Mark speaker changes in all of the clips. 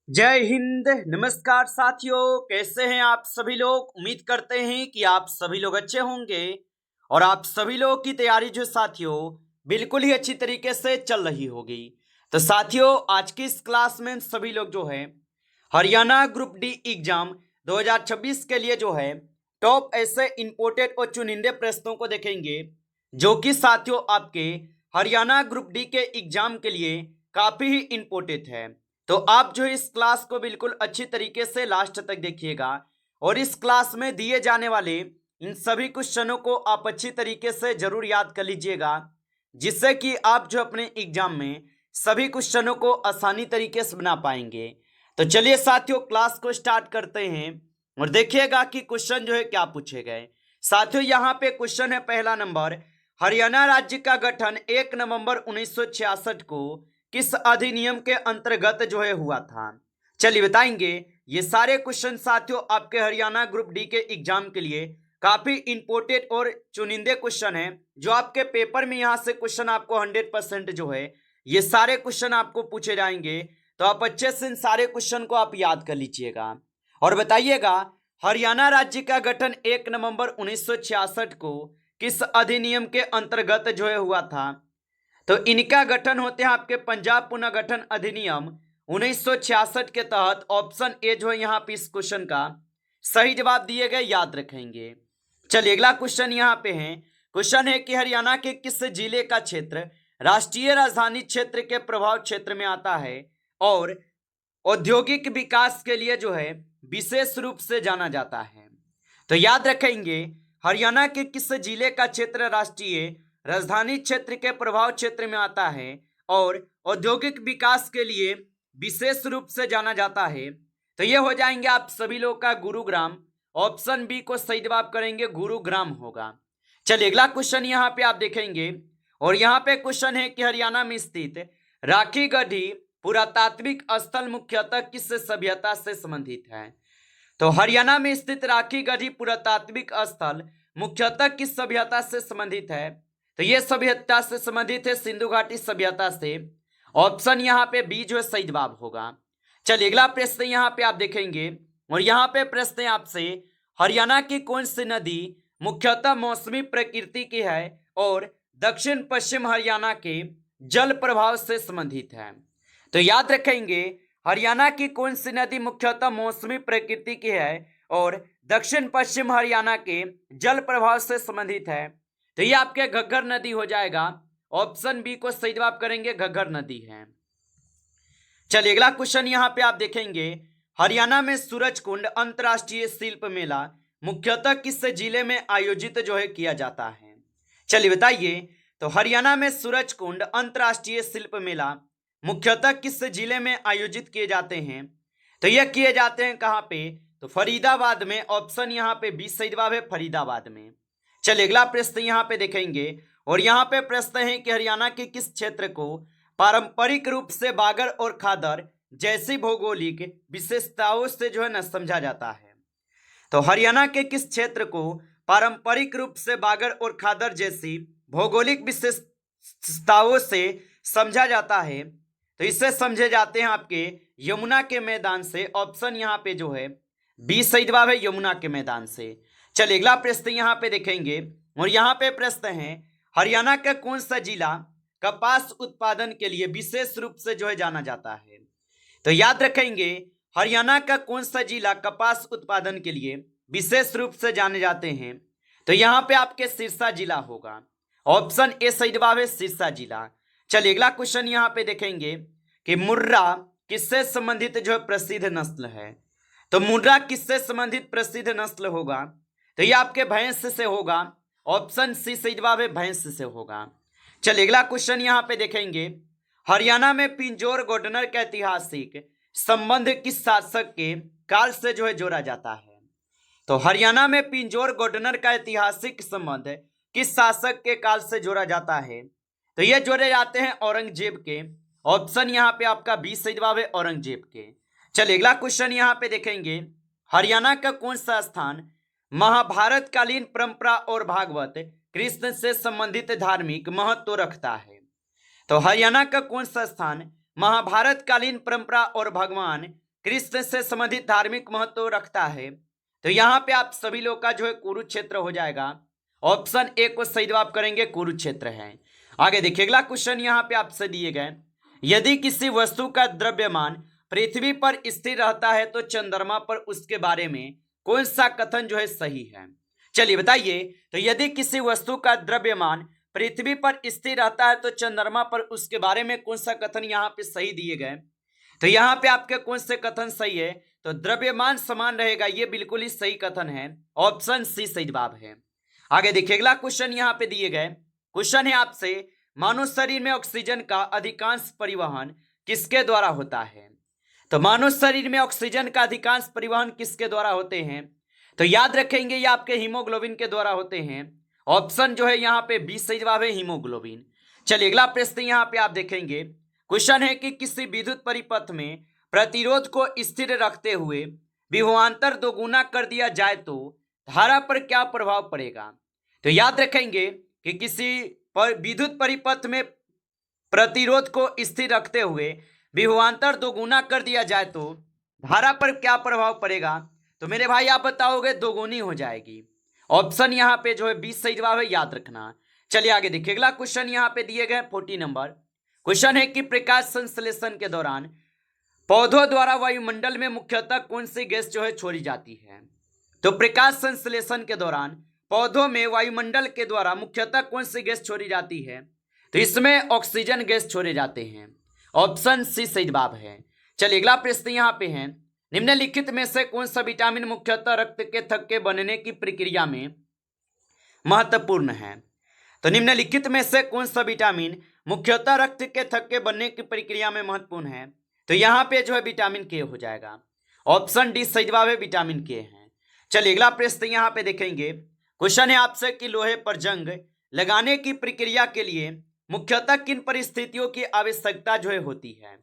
Speaker 1: जय हिंद। नमस्कार साथियों, कैसे हैं आप सभी लोग। उम्मीद करते हैं कि आप सभी लोग अच्छे होंगे और आप सभी लोगों की तैयारी जो साथियों बिल्कुल ही अच्छी तरीके से चल रही होगी। तो साथियों, आज की इस क्लास में सभी लोग जो है हरियाणा ग्रुप डी एग्जाम 2026 के लिए जो है टॉप ऐसे इंपोर्टेड और चुनिंदे प्रश्नों को देखेंगे जो कि साथियों आपके हरियाणा ग्रुप डी के एग्जाम के लिए काफी ही इंपोर्टेंट है। तो आप जो इस क्लास को बिल्कुल अच्छी तरीके से लास्ट तक देखिएगा और इस क्लास में दिए जाने वाले इन सभी क्वेश्चनों को आप अच्छी तरीके से जरूर याद कर लीजिएगा, जिससे कि आप जो अपने एग्जाम में सभी क्वेश्चनों को आसानी तरीके से बना पाएंगे। तो चलिए साथियों, क्लास को स्टार्ट करते हैं और देखिएगा कि क्वेश्चन जो है क्या पूछे गए। साथियों, यहाँ पे क्वेश्चन है पहला नंबर, हरियाणा राज्य का गठन 1 नवंबर 1966 को किस अधिनियम के अंतर्गत जो है हुआ था। चलिए बताएंगे। ये सारे क्वेश्चन साथियों आपके हरियाणा ग्रुप डी के एग्जाम के लिए काफी इंपोर्टेंट और चुनिंदे क्वेश्चन है, जो आपके पेपर में यहाँ से क्वेश्चन आपको 100% जो है ये सारे क्वेश्चन आपको पूछे जाएंगे। तो आप अच्छे से इन सारे क्वेश्चन को आप याद कर लीजिएगा और बताइएगा हरियाणा राज्य का गठन 1 नवंबर 1966 को किस अधिनियम के अंतर्गत जो है हुआ था। तो इनका गठन होते हैं आपके पंजाब पुनर्गठन अधिनियम 1966 के तहत। ऑप्शन ए जो है यहाँ पे इस क्वेश्चन का सही जवाब दिए गए, याद रखेंगे। चलिए अगला क्वेश्चन यहाँ पे है। क्वेश्चन है कि हरियाणा के किस जिले का क्षेत्र राष्ट्रीय राजधानी क्षेत्र के प्रभाव क्षेत्र में आता है और औद्योगिक विकास के लिए जो है विशेष रूप से जाना जाता है। तो याद रखेंगे, हरियाणा के किस जिले का क्षेत्र राष्ट्रीय राजधानी क्षेत्र के प्रभाव क्षेत्र में आता है और औद्योगिक विकास के लिए विशेष रूप से जाना जाता है। तो ये हो जाएंगे आप सभी लोग का गुरुग्राम। ऑप्शन बी को सही जवाब करेंगे, गुरुग्राम होगा। चलिए अगला क्वेश्चन यहाँ पे आप देखेंगे और यहाँ पे क्वेश्चन है कि हरियाणा में स्थित राखी गढ़ी पुरातात्विक स्थल मुख्यतः किस सभ्यता से संबंधित है। तो हरियाणा में स्थित राखी गढ़ी पुरातात्विक स्थल मुख्यतः किस सभ्यता से संबंधित है। तो यह सभ्यता से संबंधित है सिंधु घाटी सभ्यता से। ऑप्शन यहाँ पे बी जो है सही जवाब होगा। चलिए अगला प्रश्न यहाँ पे आप देखेंगे और यहाँ पे प्रश्न है आपसे, हरियाणा की कौन सी नदी मुख्यतः मौसमी प्रकृति की है और दक्षिण पश्चिम हरियाणा के जल प्रभाव से संबंधित है। तो याद रखेंगे, हरियाणा की कौन सी नदी मुख्यतः मौसमी प्रकृति की है और दक्षिण पश्चिम हरियाणा के जल प्रभाव से संबंधित है। तो ये आपके घग्गर नदी हो जाएगा। ऑप्शन बी को सही जवाब करेंगे, घग्गर नदी है। चलिए अगला क्वेश्चन यहाँ पे आप देखेंगे, हरियाणा में सूरजकुंड अंतरराष्ट्रीय शिल्प मेला मुख्यतः किस जिले में आयोजित जो है किया जाता है। चलिए बताइए। तो हरियाणा में सूरजकुंड अंतरराष्ट्रीय शिल्प मेला मुख्यतः किस जिले में आयोजित किए जाते हैं। तो यह किए जाते हैं कहाँ पे, तो फरीदाबाद में। ऑप्शन यहाँ पे बी सही जवाब है, फरीदाबाद में। चलिए अगला प्रश्न यहाँ पे देखेंगे और यहाँ पे प्रश्न है कि हरियाणा के किस क्षेत्र को पारंपरिक रूप से बागर और खादर जैसी भौगोलिक विशेषताओं से जो है न समझा जाता है। तो हरियाणा के किस क्षेत्र को पारंपरिक रूप से बागर और खादर जैसी भौगोलिक विशेषताओं से समझा जाता है। तो इससे समझे जाते हैं आपके यमुना के मैदान से। ऑप्शन यहाँ पे जो है बी सही जवाब है, यमुना के मैदान से। चलिए अगला प्रश्न यहाँ पे देखेंगे और यहाँ पे प्रश्न है, हरियाणा का कौन सा जिला कपास उत्पादन के लिए विशेष रूप से जो है जाना जाता है। तो याद रखेंगे, हरियाणा का कौन सा जिला कपास उत्पादन के लिए विशेष रूप से जाने जाते हैं। तो यहाँ पे आपके सिरसा जिला होगा। ऑप्शन ए सही जवाब है, सिरसा जिला। चलिए अगला क्वेश्चन यहाँ पे देखेंगे कि मुर्रा किससे संबंधित जो है प्रसिद्ध नस्ल है। तो मुर्रा किससे संबंधित प्रसिद्ध नस्ल होगा। तो ये आपके भैंस से होगा। ऑप्शन सी सही जवाब है, भैंस से होगा। चलिए अगला क्वेश्चन यहाँ पे देखेंगे, हरियाणा में पिंजौर गवर्नर का ऐतिहासिक संबंध किस शासक के काल से जो है जोड़ा जाता है। तो हरियाणा में पिंजौर गवर्नर का ऐतिहासिक संबंध किस शासक के काल से जोड़ा जाता है। तो ये जोड़े जाते हैं औरंगजेब के। ऑप्शन यहाँ पे आपका बी सही जवाब है, औरंगजेब के। चलिए अगला क्वेश्चन यहाँ पे देखेंगे, हरियाणा का कौन सा स्थान महाभारत कालीन परंपरा और भागवत कृष्ण से संबंधित धार्मिक महत्व रखता है। तो हरियाणा का कौन सा स्थान महाभारत कालीन परंपरा और भगवान कृष्ण से संबंधित धार्मिक महत्व रखता है? तो यहाँ पे आप सभी लोग का जो है कुरुक्षेत्र हो जाएगा। ऑप्शन ए को सही जवाब करेंगे, कुरुक्षेत्र है। आगे देखिए अगला क्वेश्चन यहाँ पे आपसे दिए गए, यदि किसी वस्तु का द्रव्यमान पृथ्वी पर स्थिर रहता है तो चंद्रमा पर उसके बारे में कौन सा कथन जो है सही है? चलिए बताइए। तो यदि किसी वस्तु का द्रव्यमान पृथ्वी पर स्थिर रहता है तो चंद्रमा पर उसके बारे में कौन सा कथन यहाँ पे सही दिए गए? तो यहाँ पे आपके कौन से कथन सही है? तो द्रव्यमान समान रहेगा, ये बिल्कुल ही सही कथन है। ऑप्शन सी सही जवाब है। आगे देखिए अगला क्वेश्चन यहाँ पे दिए गए, क्वेश्चन है आपसे, मानव शरीर में ऑक्सीजन का अधिकांश परिवहन किसके द्वारा होता है? तो मानव शरीर में ऑक्सीजन का अधिकांश परिवहन किसके द्वारा होते हैं? तो याद रखेंगे ये आपके हीमोग्लोबिन के द्वारा होते हैं। ऑप्शन जो है यहाँ पे 20 सही जवाब है, हीमोग्लोबिन। चलिए अगला प्रश्न यहाँ पे आप देखेंगे, क्वेश्चन है कि किसी विद्युत परिपथ में प्रतिरोध को स्थिर रखते हुए विभवांतर दोगुना कर दिया जाए तो धारा पर क्या प्रभाव पड़ेगा? तो याद रखेंगे कि किसी विद्युत परिपथ में प्रतिरोध को स्थिर रखते हुए विभवांतर दोगुना कर दिया जाए तो धारा पर क्या प्रभाव पड़ेगा? तो मेरे भाई आप बताओगे दोगुनी हो जाएगी। ऑप्शन यहाँ पे जो है 20 सही जवाब है, याद रखना। चलिए आगे देखिए अगला क्वेश्चन यहाँ पे दिए गए 40 नंबर क्वेश्चन है कि प्रकाश संश्लेषण के दौरान पौधों द्वारा वायुमंडल में मुख्यतः कौन सी गैस जो है छोड़ी जाती है? तो प्रकाश संश्लेषण के दौरान पौधों में वायुमंडल के द्वारा मुख्यतः कौन सी गैस छोड़ी जाती है? तो इसमें ऑक्सीजन गैस छोड़े जाते हैं। ऑप्शन सी सही जवाब है। चलिए अगला प्रश्न यहाँ पे है, निम्नलिखित में से कौन सा विटामिन मुख्यतः रक्त के थक्के बनने की प्रक्रिया में महत्वपूर्ण है? तो निम्नलिखित में से कौन सा विटामिन मुख्यतः रक्त के थक्के बनने की प्रक्रिया में महत्वपूर्ण है? तो यहाँ पे जो है विटामिन के हो जाएगा। ऑप्शन डी सही जवाब है, विटामिन के है। चलिए अगला प्रश्न यहाँ पे देखेंगे, क्वेश्चन है आपसे कि लोहे पर जंग लगाने की प्रक्रिया के लिए मुख्यतः किन परिस्थितियों की आवश्यकता जो है होती है?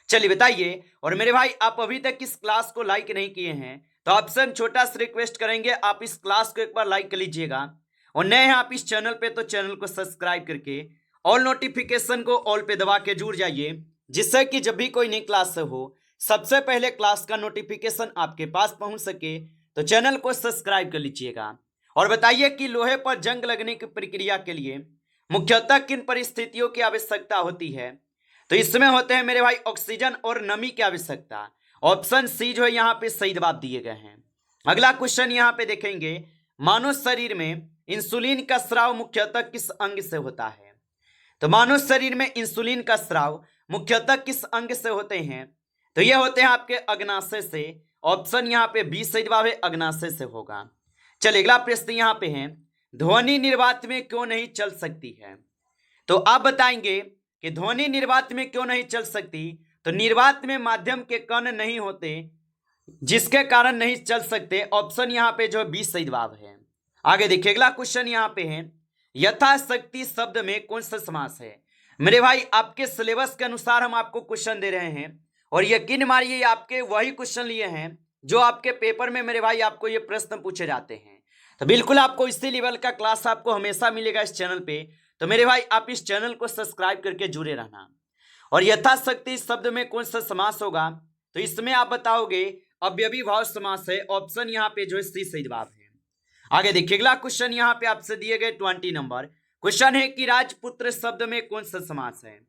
Speaker 1: चलिए बताइए। और मेरे भाई आप अभी तक इस क्लास को लाइक नहीं किए हैं तो आपसे हम छोटा सा रिक्वेस्ट करेंगे, आप इस क्लास को एक बार लाइक कर लीजिएगा, और नए हैं आप इस चैनल पे तो चैनल को सब्सक्राइब करके ऑल नोटिफिकेशन को ऑल पे दबा के जुड़ जाइए, जिससे कि जब भी कोई नई क्लास हो सबसे पहले क्लास का नोटिफिकेशन आपके पास पहुंच सके। तो चैनल को सब्सक्राइब कर लीजिएगा और बताइए कि लोहे पर जंग लगने की प्रक्रिया के लिए मुख्यतः किन परिस्थितियों की आवश्यकता होती है? तो इसमें होते हैं मेरे भाई ऑक्सीजन और नमी की आवश्यकता। ऑप्शन सी जो है यहाँ पे सही जवाब दिए गए हैं। अगला क्वेश्चन यहाँ पे देखेंगे, मानव शरीर में इंसुलिन का स्राव मुख्यतः किस अंग से होता है? तो मानव शरीर में इंसुलिन का स्राव मुख्यतः किस अंग से होते हैं? तो ये होते हैं आपके अग्नाशय से। ऑप्शन यहाँ पे 20 सही जवाब है, अग्नाशय से होगा। चलिए अगला प्रश्न यहाँ पे है, ध्वनि निर्वात में क्यों नहीं चल सकती है? तो आप बताएंगे कि ध्वनि निर्वात में क्यों नहीं चल सकती? तो निर्वात में माध्यम के कण नहीं होते जिसके कारण नहीं चल सकते। ऑप्शन यहाँ पे जो 20 सही जवाब है। आगे देखिए अगला क्वेश्चन यहाँ पे है, यथाशक्ति शब्द में कौन सा समास है? मेरे भाई आपके सिलेबस के अनुसार हम आपको क्वेश्चन दे रहे हैं और यकीन मानिए आपके वही क्वेश्चन लिए हैं जो आपके पेपर में मेरे भाई आपको ये प्रश्न पूछे जाते हैं। तो बिल्कुल आपको इसी लेवल का क्लास आपको हमेशा मिलेगा इस चैनल पे। तो मेरे भाई आप इस चैनल को सब्सक्राइब करके जुड़े रहना। और यथाशक्ति शब्द में कौन सा समास होगा? तो इसमें आप बताओगे अव्ययी भाव समास है। ऑप्शन यहाँ पे जो है सी सही जवाब है। आगे देखिए अगला क्वेश्चन यहाँ पे आपसे दिए गए 20 नंबर क्वेश्चन है कि राजपुत्र शब्द में कौन सा समास है?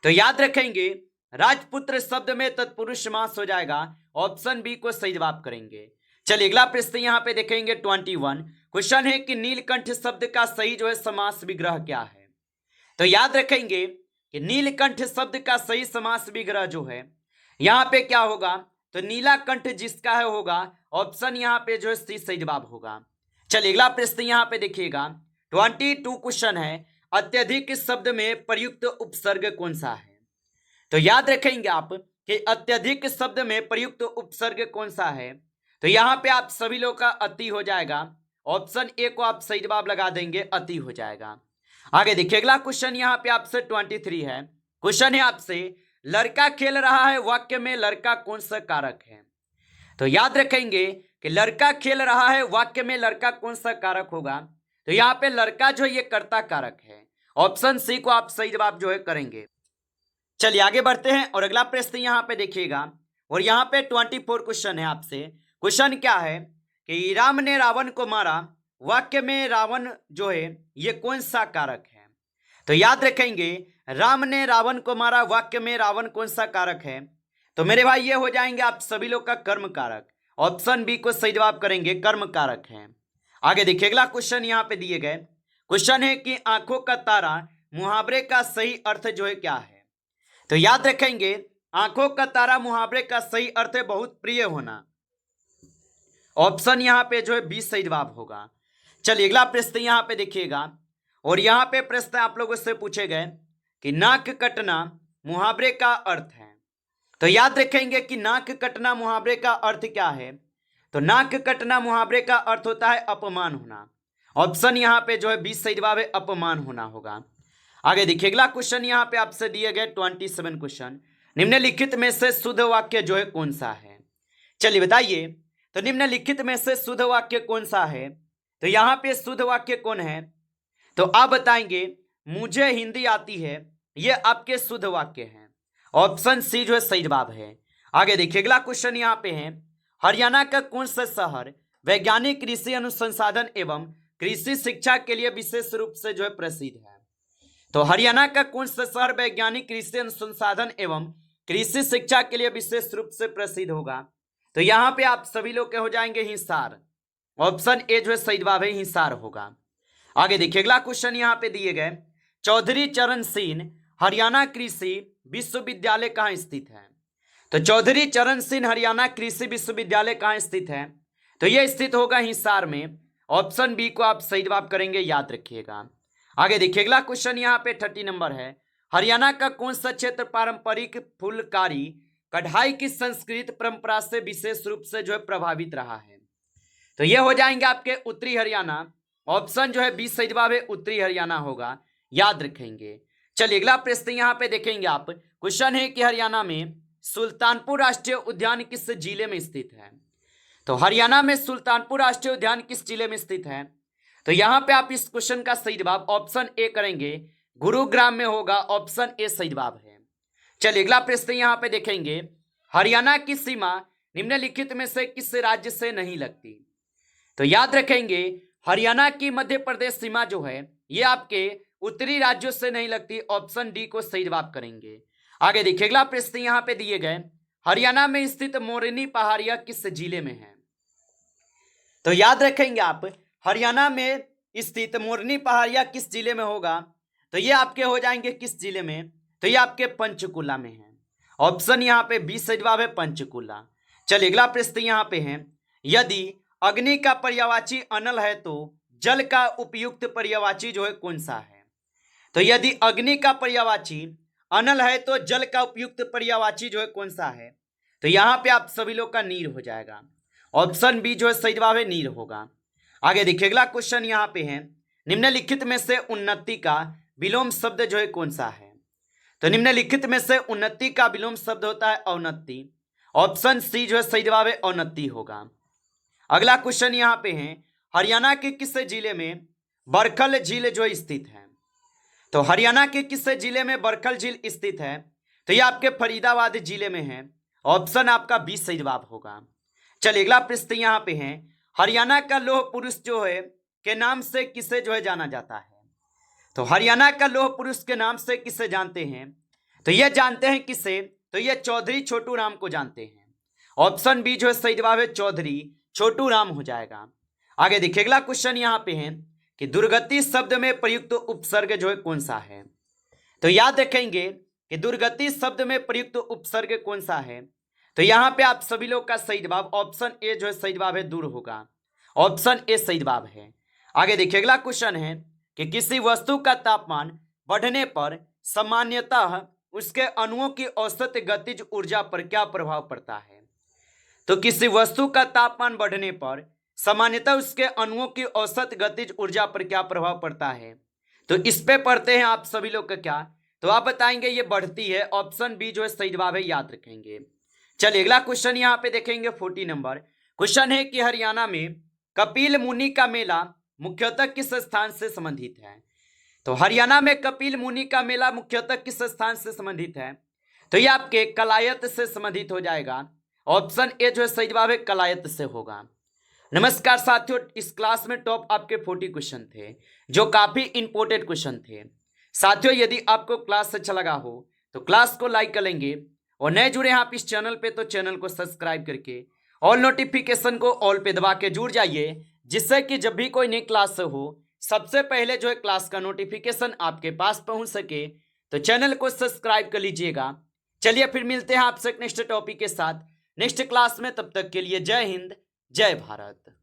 Speaker 1: तो याद रखेंगे राजपुत्र शब्द में तत्पुरुष समास हो जाएगा। ऑप्शन बी को सही जवाब करेंगे। चलिए अगला प्रश्न यहाँ पे देखेंगे 21 क्वेश्चन है कि नीलकंठ शब्द का सही जो है समास विग्रह क्या है? तो याद रखेंगे कि नीलकंठ शब्द का सही समास विग्रह जो है यहाँ पे क्या होगा? तो नीलाकंठ जिसका है होगा। ऑप्शन यहाँ पे जो है सी सही जवाब होगा। चलिए अगला प्रश्न यहाँ पे देखिएगा 22 क्वेश्चन है, अत्यधिक शब्द में प्रयुक्त उपसर्ग कौन सा है? तो याद रखेंगे आप कि अत्यधिक शब्द में प्रयुक्त उपसर्ग कौन सा है? तो यहाँ पे आप सभी लोग का अति हो जाएगा। ऑप्शन ए को आप सही जवाब लगा देंगे, अति हो जाएगा। आगे देखिए अगला क्वेश्चन यहाँ पे आपसे 23 है। क्वेश्चन है आपसे, लड़का खेल रहा है वाक्य में लड़का कौन सा कारक है? तो याद रखेंगे कि लड़का खेल रहा है वाक्य में लड़का कौन सा कारक होगा? तो यहाँ पे लड़का जो ये कर्ता कारक है। ऑप्शन सी को आप सही जवाब जो है करेंगे। चलिए आगे बढ़ते हैं और अगला प्रश्न यहाँ पे देखिएगा और यहाँ पे 24 क्वेश्चन है आपसे। क्वेश्चन क्या है कि राम ने रावण को मारा, वाक्य में रावण जो है ये कौन सा कारक है? तो याद रखेंगे, राम ने रावण को मारा, वाक्य में रावण कौन सा कारक है? तो मेरे भाई ये हो जाएंगे आप सभी लोग का कर्म कारक। ऑप्शन बी को सही जवाब करेंगे, कर्म कारक है। आगे देखिए अगला क्वेश्चन यहाँ पे दिए गए। क्वेश्चन है कि आंखों का तारा मुहावरे का सही अर्थ जो है क्या है? तो याद रखेंगे, आंखों का तारा मुहावरे का सही अर्थ है बहुत प्रिय होना। ऑप्शन यहाँ पे जो है बी सही जवाब होगा। चलिए अगला प्रश्न यहाँ पे देखिएगा, और यहाँ पे प्रश्न आप लोगों से पूछे गए कि नाक कटना मुहावरे का अर्थ है। तो याद रखेंगे कि नाक कटना मुहावरे का अर्थ क्या है? तो नाक कटना मुहावरे का अर्थ होता है अपमान होना। ऑप्शन यहाँ पे जो है 20 सही जवाब है, अपमान होना होगा। आगे देखिए अगला क्वेश्चन यहाँ पे आपसे दिए गए 27 क्वेश्चन। निम्नलिखित में से शुद्ध वाक्य जो है कौन सा है? चलिए बताइए, तो निम्नलिखित में से शुद्ध वाक्य कौन सा है? तो यहाँ पे शुद्ध वाक्य कौन है? तो आप बताएंगे मुझे हिंदी आती है, ये आपके शुद्ध वाक्य हैं। ऑप्शन सी जो है सही जवाब है। आगे देखिए अगला क्वेश्चन यहाँ पे है, हरियाणा का कौन सा शहर वैज्ञानिक कृषि अनुसंधान एवं कृषि शिक्षा के लिए विशेष रूप से जो है प्रसिद्ध है? तो हरियाणा का कौन सा शहर वैज्ञानिक कृषि अनुसंधान एवं कृषि शिक्षा के लिए विशेष रूप से प्रसिद्ध होगा? तो यहाँ पे आप सभी लोग के हो जाएंगे हिसार। ऑप्शन ए जो है सही जवाब है, हिसार होगा। आगे देखिए अगला क्वेश्चन यहाँ पे दिए गए, चौधरी चरण सिंह हरियाणा कृषि विश्वविद्यालय कहाँ स्थित है? तो चौधरी चरण सिंह हरियाणा कृषि विश्वविद्यालय कहाँ स्थित है? तो यह स्थित होगा हिसार में। ऑप्शन बी को आप सही जवाब करेंगे, याद रखिएगा। आगे देखिए अगला क्वेश्चन यहाँ पे 30 नंबर है, हरियाणा का कौन सा क्षेत्र पारंपरिक फुलकारी कढ़ाई की संस्कृत परंपरा से विशेष रूप से जो है प्रभावित रहा है? तो ये हो जाएंगे आपके उत्तरी हरियाणा। ऑप्शन जो है 20 सही जवाब है, उत्तरी हरियाणा होगा, याद रखेंगे। चलिए अगला प्रश्न यहाँ पे देखेंगे आप। क्वेश्चन है कि हरियाणा में सुल्तानपुर राष्ट्रीय उद्यान किस जिले में स्थित है? तो हरियाणा में सुल्तानपुर राष्ट्रीय उद्यान किस जिले में स्थित है? तो यहाँ पे आप इस क्वेश्चन का सही जवाब ऑप्शन ए करेंगे, गुरुग्राम में होगा। ऑप्शन ए सही जवाब है। चलिए अगला प्रश्न यहाँ पे देखेंगे, हरियाणा की सीमा निम्नलिखित में से किस राज्य से नहीं लगती? तो याद रखेंगे, हरियाणा की मध्य प्रदेश सीमा जो है ये आपके उत्तरी राज्यों से नहीं लगती। ऑप्शन डी को सही जवाब करेंगे। आगे देखिए अगला प्रश्न यहाँ पे दिए गए, हरियाणा में स्थित मोरनी पहाड़ियां किस जिले में है? तो याद रखेंगे आप, हरियाणा में स्थित मोरनी पहाड़ियां किस जिले में होगा? तो ये आपके हो जाएंगे किस जिले में? तो ये आपके पंचकुला में है। ऑप्शन यहाँ पे 20 सही जवाब है, पंचकुला। चलिए अगला प्रश्न यहाँ पे है, यदि अग्नि का पर्यायवाची अनल है तो जल का उपयुक्त पर्यायवाची जो है कौन सा है? तो यदि अग्नि का पर्यायवाची अनल है तो जल का उपयुक्त पर्यायवाची जो है कौन सा है? तो यहाँ पे आप सभी लोग का नीर हो जाएगा। ऑप्शन बी जो है सही जवाब है, नीर होगा। आगे देखिए अगला क्वेश्चन यहाँ पे है, निम्नलिखित में से उन्नति का विलोम शब्द जो है कौन सा है? तो निम्नलिखित में से उन्नति का विलोम शब्द होता है औन्नति। ऑप्शन सी जो है सही जवाब है, औन्नति होगा। अगला क्वेश्चन यहाँ पे है, हरियाणा के किस जिले में बरखल झील जो स्थित है? तो हरियाणा के किस जिले में बरखल झील स्थित है? तो ये आपके फरीदाबाद जिले में है। ऑप्शन आपका 20 सही जवाब होगा। चलिए अगला प्रश्न यहाँ पे है, हरियाणा का लौह पुरुष जो है के नाम से किसे जो है जाना जाता है? तो हरियाणा का लौह पुरुष के नाम से किसे जानते हैं? तो ये जानते हैं किसे? तो ये चौधरी छोटू राम को जानते हैं। ऑप्शन बी जो है सही जवाब है, चौधरी छोटू राम हो जाएगा। आगे देखिए अगला क्वेश्चन यहाँ पे है कि दुर्गति शब्द में प्रयुक्त उपसर्ग जो है कौन सा है? तो याद रखेंगे कि दुर्गति शब्द में प्रयुक्त उपसर्ग कौन सा है? तो यहाँ पे आप सभी लोग का सही जवाब ऑप्शन ए जो है सही जवाब है, दूर होगा। ऑप्शन ए सही जवाब है। आगे देखिए अगला क्वेश्चन है कि किसी वस्तु का तापमान बढ़ने पर सामान्यतः उसके अणुओं की औसत गतिज ऊर्जा पर क्या प्रभाव पड़ता है? तो किसी वस्तु का तापमान बढ़ने पर सामान्यतः उसके अणुओं की औसत गतिज ऊर्जा पर क्या प्रभाव पड़ता है? तो इस पे पढ़ते हैं आप सभी लोग का क्या? तो आप बताएंगे ये बढ़ती है। ऑप्शन बी जो है सही जवाब है, याद रखेंगे। चलिए अगला क्वेश्चन यहाँ पे देखेंगे 40 नंबर। क्वेश्चन है कि हरियाणा में कपिल मुनि का मेला मुख्यतः किस स्थान से संबंधित है? तो हरियाणा में कपिल मुनि का मेला मुख्यतः किस स्थान से संबंधित है? तो ये आपके कलायत से संबंधित हो जाएगा। ऑप्शन ए जो है सही जवाब है कलायत से होगा। नमस्कार साथियों, इस क्लास में टॉप आपके 40 क्वेश्चन थे जो काफी इंपॉर्टेंट क्वेश्चन थे। साथियों यदि आपको क्लास अच्छा लगा हो तो क्लास को लाइक करेंगे और नए जुड़े हैं आप इस चैनल पे तो चैनल को सब्सक्राइब करके ऑल नोटिफिकेशन को ऑल पे दबा के जुड़ जाइए, जिससे कि जब भी कोई नई क्लास हो सबसे पहले जो है क्लास का नोटिफिकेशन आपके पास पहुंच सके। तो चैनल को सब्सक्राइब कर लीजिएगा। चलिए फिर मिलते हैं आपसे नेक्स्ट टॉपिक के साथ नेक्स्ट क्लास में, तब तक के लिए जय हिंद जय भारत।